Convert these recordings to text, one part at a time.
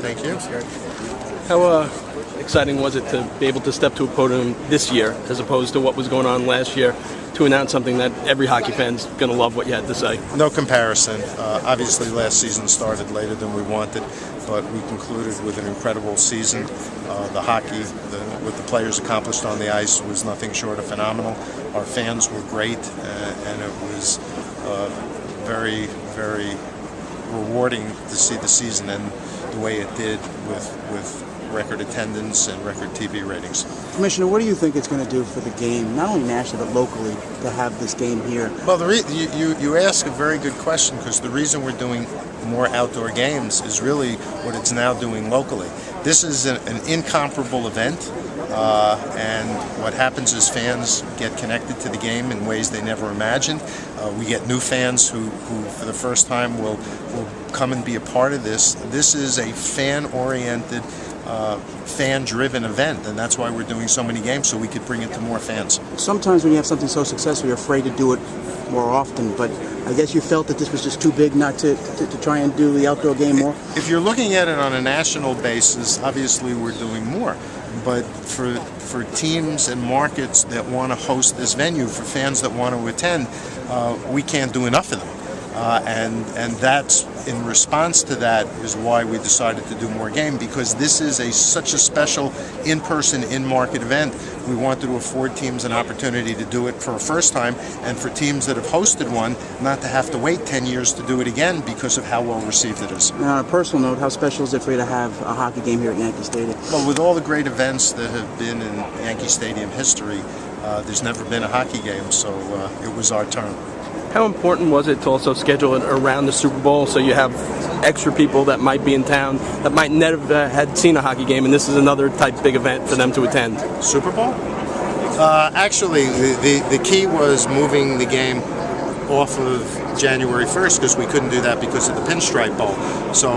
Thank you. How exciting was it to be able to step to a podium this year as opposed to what was going on last year to announce something that every hockey fan's going to love what you had to say? No comparison. Obviously, last season started later than we wanted, but we concluded with an incredible season. The hockey, what the players accomplished on the ice was nothing short of phenomenal. Our fans were great, and it was very, very rewarding to see the season end the way it did with record attendance and record TV ratings. Commissioner, what do you think it's going to do for the game, not only nationally but locally, to have this game here? Well, you ask a very good question, because the reason we're doing more outdoor games is really what it's now doing locally. This is an incomparable event, and what happens is fans get connected to the game in ways they never imagined. We get new fans who for the first time will come and be a part of this. This is a fan-oriented, fan-driven event, and that's why we're doing so many games, so we could bring it to more fans. Sometimes when you have something so successful, you're afraid to do it more often, but I guess you felt that this was just too big not to try and do the outdoor game more? If you're looking at it on a national basis, obviously we're doing more. But for teams and markets that want to host this venue, for fans that want to attend, we can't do enough of them. And that's, in response to that, is why we decided to do more game, because this is such a special in-person, in-market event. We wanted to afford teams an opportunity to do it for a first time, and for teams that have hosted one not to have to wait 10 years to do it again because of how well received it is. Now, on a personal note, how special is it for you to have a hockey game here at Yankee Stadium? Well, with all the great events that have been in Yankee Stadium history, there's never been a hockey game, so it was our turn. How important was it to also schedule it around the Super Bowl so you have extra people that might be in town that might never had seen a hockey game, and this is another type big event for them to attend? Super Bowl? Actually, the key was moving the game off of January 1st, because we couldn't do that because of the Pinstripe Bowl. So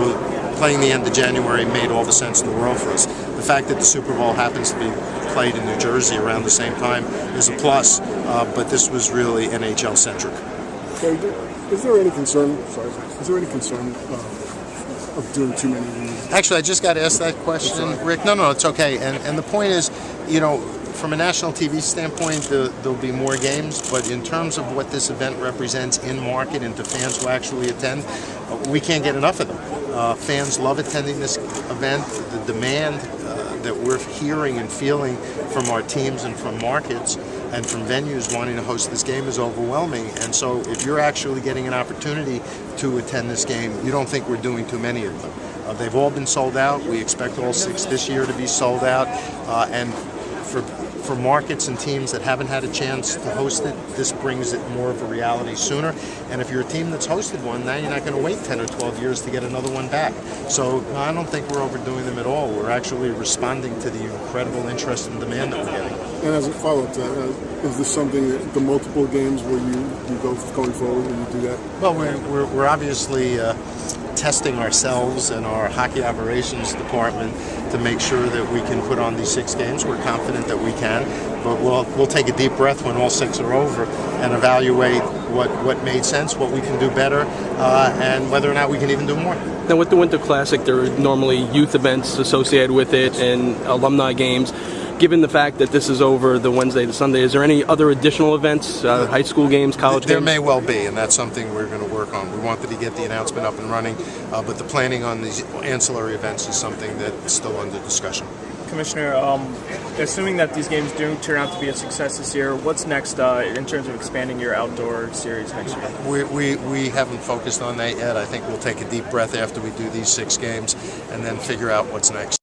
playing the end of January made all the sense in the world for us. The fact that the Super Bowl happens to be played in New Jersey around the same time is a plus, but this was really NHL-centric. Is there any concern? Is there any concern of doing too many of these? Actually, I just got asked that question, Rick. No, it's okay. And the point is, from a national TV standpoint, there'll be more games, but in terms of what this event represents in market and to fans who actually attend, we can't get enough of them. Fans love attending this event. The demand that we're hearing and feeling from our teams and from markets and from venues wanting to host this game is overwhelming. And so if you're actually getting an opportunity to attend this game, you don't think we're doing too many of them. They've all been sold out. We expect all 6 this year to be sold out. And for markets and teams that haven't had a chance to host it, this brings it more of a reality sooner. And if you're a team that's hosted one, now you're not going to wait 10 or 12 years to get another one back. So I don't think we're overdoing them at all. We're actually responding to the incredible interest and demand that we're getting. And as a follow-up to that, is this something that the multiple games where you go going forward when you do that? Well, we're obviously testing ourselves and our hockey operations department to make sure that we can put on these 6 games. We're confident that we can, but we'll take a deep breath when all 6 are over and evaluate what made sense, what we can do better, and whether or not we can even do more. Now, with the Winter Classic, there are normally youth events associated with it and alumni games. Given the fact that this is over the Wednesday to Sunday, is there any other additional events, high school games, college games? There may well be, and that's something we're going to work on. We wanted to get the announcement up and running, but the planning on these ancillary events is something that's still under discussion. Commissioner, assuming that these games do turn out to be a success this year, what's next in terms of expanding your outdoor series next year? We haven't focused on that yet. I think we'll take a deep breath after we do these 6 games and then figure out what's next.